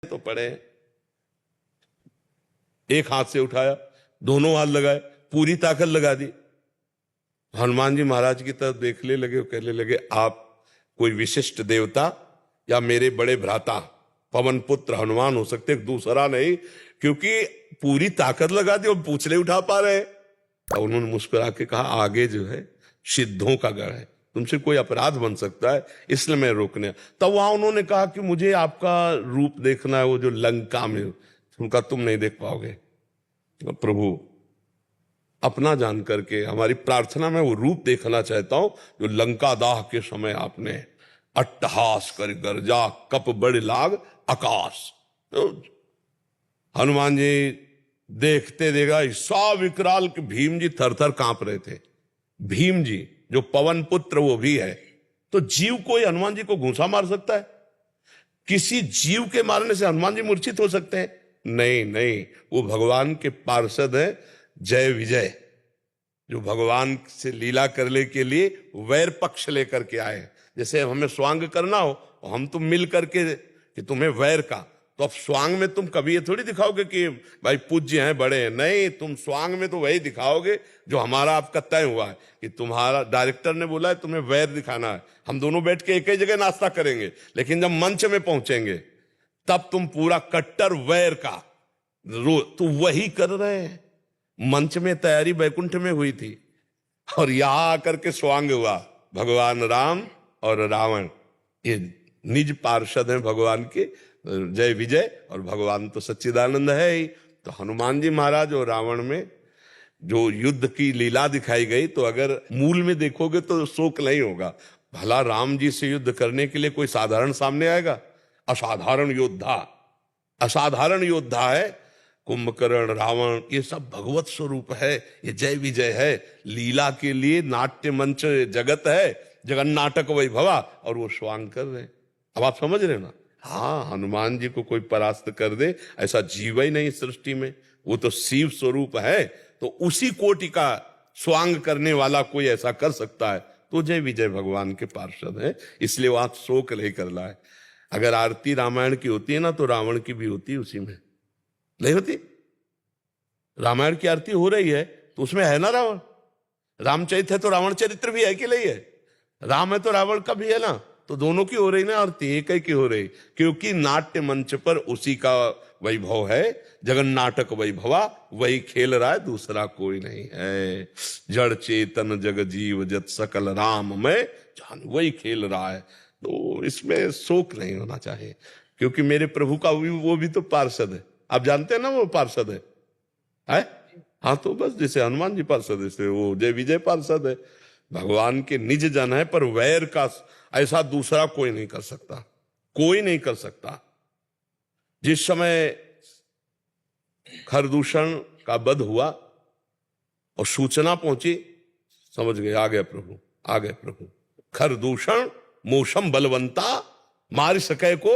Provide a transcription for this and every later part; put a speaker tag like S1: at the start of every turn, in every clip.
S1: तो पड़े, एक हाथ से उठाया, दोनों हाथ लगाए, पूरी ताकत लगा दी। हनुमान जी महाराज की तरफ देखने लगे, कहने लगे आप कोई विशिष्ट देवता या मेरे बड़े भ्राता पवन पुत्र हनुमान हो सकते, दूसरा नहीं, क्योंकि पूरी ताकत लगा दी और पूछले उठा पा रहे। तो उन्होंने मुस्कुरा के कहा आगे जो है सिद्धों का गढ़ है, तुमसे कोई अपराध बन सकता है, इसलिए मैं रोकने। तब वहां उन्होंने कहा कि मुझे आपका रूप देखना है, वो जो लंका में, उनका तुम नहीं देख पाओगे। तो प्रभु अपना जान करके हमारी प्रार्थना में वो रूप देखना चाहता हूं जो लंका दाह के समय आपने अट्टहास कर गर्जा कप बड़े लाग आकाश। तो हनुमान जी देखते देगा सा विकराल के भीम जी थर थर कांप रहे थे। भीम जी जो पवन पुत्र वो भी है, तो जीव कोई हनुमान जी को घूंसा मार सकता है? किसी जीव के मारने से हनुमान जी मूर्छित हो सकते हैं? नहीं नहीं, वो भगवान के पार्षद है, जय विजय, जो भगवान से लीला करने के लिए वैर पक्ष लेकर के आए। जैसे हमें स्वांग करना हो, हम तुम मिल करके कि तुम्हें वैर का, तो अब स्वांग में तुम कभी ये थोड़ी दिखाओगे कि भाई पूज्य हैं बड़े हैं, नहीं, तुम स्वांग में तो वही दिखाओगे जो हमारा आपका तय हुआ है कि तुम्हारा डायरेक्टर ने बोला है तुम्हें वैर दिखाना है, हम दोनों बैठ के एक ही जगह नाश्ता करेंगे, लेकिन जब मंच में पहुंचेंगे तब तुम पूरा कट्टर वैर का तो वही कर रहे हैं। मंच में तैयारी बैकुंठ में हुई थी और यहां आकर के स्वांग हुआ। भगवान राम और रावण ये निज पार्षद हैं भगवान के, जय विजय, और भगवान तो सच्चिदानंद है ही। तो हनुमान जी महाराज और रावण में जो युद्ध की लीला दिखाई गई, तो अगर मूल में देखोगे तो शोक नहीं होगा। भला राम जी से युद्ध करने के लिए कोई साधारण सामने आएगा? असाधारण योद्धा, असाधारण योद्धा है। कुंभकर्ण, रावण, ये सब भगवत स्वरूप है, ये जय विजय है, लीला के लिए नाट्य मंच जगत है, जगन नाटक वैभवा, और वो स्वांग कर रहे। अब आप समझ रहे ना? हाँ, हनुमान जी को कोई परास्त कर दे ऐसा जीव ही नहीं सृष्टि में, वो तो शिव स्वरूप है, तो उसी कोटि का स्वांग करने वाला कोई ऐसा कर सकता है, तो जय विजय भगवान के पार्षद है, इसलिए वहां शोक नहीं कर रहा है। अगर आरती रामायण की होती है ना, तो रावण की भी होती है उसी में, नहीं होती? रामायण की आरती हो रही है तो उसमें है ना रावण, रामचरित है तो रावण चरित्र भी है कि नहीं है? राम है तो रावण का भी है ना, तो दोनों की हो रही ना आरती, एक ही की हो रही, क्योंकि नाट्य मंच पर उसी का वैभव है, जगन नाटक वैभवा, वही खेल रहा है, दूसरा कोई नहीं है। जड़ चेतन जग जीव जत सकल राम में जान, वही खेल रहा है, तो इसमें शोक नहीं होना चाहिए, क्योंकि मेरे प्रभु का वो भी तो पार्षद है। आप जानते हैं ना वो पार्षद है? हाँ, तो बस जैसे हनुमान जी पार्षद है, वो जय विजय पार्षद है, भगवान के निज जन है, पर वैर का ऐसा दूसरा कोई नहीं कर सकता, कोई नहीं कर सकता। जिस समय खरदूषण का वध हुआ और सूचना पहुंची, समझ गए आ गया प्रभु, आ गए प्रभु। खरदूषण मोशम बलवंता मार सके को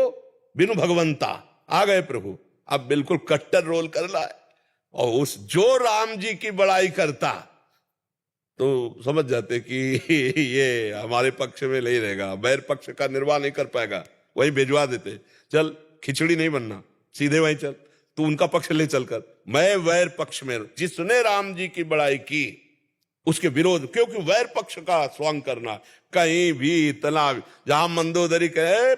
S1: बिनु भगवंता, आ गए प्रभु। अब बिल्कुल कट्टर रोल कर रहा है, और उस जो राम जी की बड़ाई करता तो समझ जाते कि ये हमारे पक्ष में नहीं रहेगा, बैर पक्ष का निर्वाह नहीं कर पाएगा, वही भिजवा देते, चल खिचड़ी नहीं बनना, सीधे वहीं चल, तू उनका पक्ष ले चलकर, मैं वैर पक्ष में। जिसने राम जी की बड़ाई की उसके विरोध, क्योंकि वैर पक्ष का स्वांग करना कहीं भी इतना, जहां मंदोदरी कहे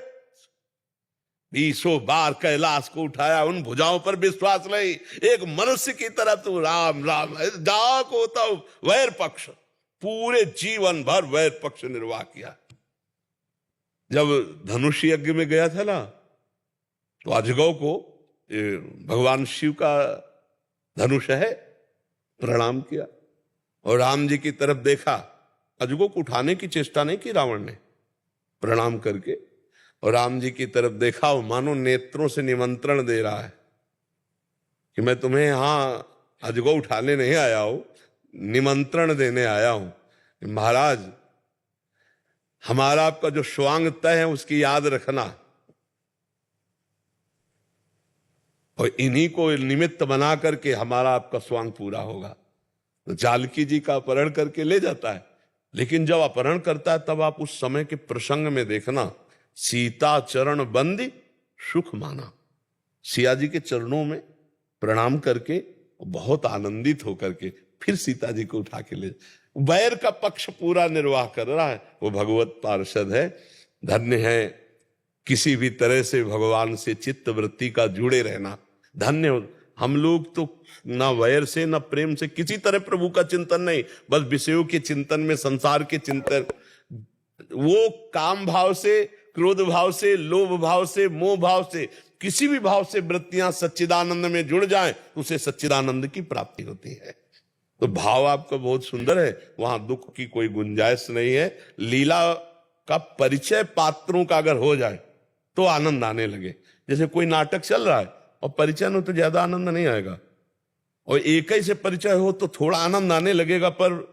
S1: 20 बार कैलाश को उठाया, उन भुजाओं पर विश्वास नहीं, एक मनुष्य की तरह तू राम राम जहां को होता वैर पक्ष, पूरे जीवन भर वैर पक्ष निर्वाह किया। जब धनुष यज्ञ में गया था ना, तो अजगौ को भगवान शिव का धनुष है, प्रणाम किया और राम जी की तरफ देखा, अजगौ को उठाने की चेष्टा नहीं की रावण ने, प्रणाम करके और राम जी की तरफ देखा, और मानो नेत्रों से निमंत्रण दे रहा है कि मैं तुम्हें यहां अजगौ उठाने नहीं आया हूं, निमंत्रण देने आया हूं। महाराज, हमारा आपका जो स्वांग तय है उसकी याद रखना, और इन्हीं को निमित्त बना करके हमारा आपका स्वांग पूरा होगा। तो जानकी जी का अपहरण करके ले जाता है, लेकिन जब अपहरण करता है तब आप उस समय के प्रसंग में देखना, सीता चरण बंदी सुख माना, सिया जी के चरणों में प्रणाम करके बहुत आनंदित होकर के फिर सीता जी को उठा के ले, वैर का पक्ष पूरा निर्वाह कर रहा है। वो भगवत पार्षद है, धन्य है किसी भी तरह से भगवान से चित्त वृत्ति का जुड़े रहना, धन्य हो। हम लोग तो ना वैर से ना प्रेम से, किसी तरह प्रभु का चिंतन नहीं, बस विषयों के चिंतन में, संसार के चिंतन, वो काम भाव से, क्रोध भाव से, लोभ भाव से, मोह भाव से, किसी भी भाव से वृत्तियां सच्चिदानंद में जुड़ जाएं तो उसे सच्चिदानंद की प्राप्ति होती है। तो भाव आपका बहुत सुंदर है, वहां दुख की कोई गुंजाइश नहीं है। लीला का परिचय पात्रों का अगर हो जाए तो आनंद आने लगे। जैसे कोई नाटक चल रहा है और परिचय में तो ज्यादा आनंद नहीं आएगा, और एक ही से परिचय हो तो थोड़ा आनंद आने लगेगा, पर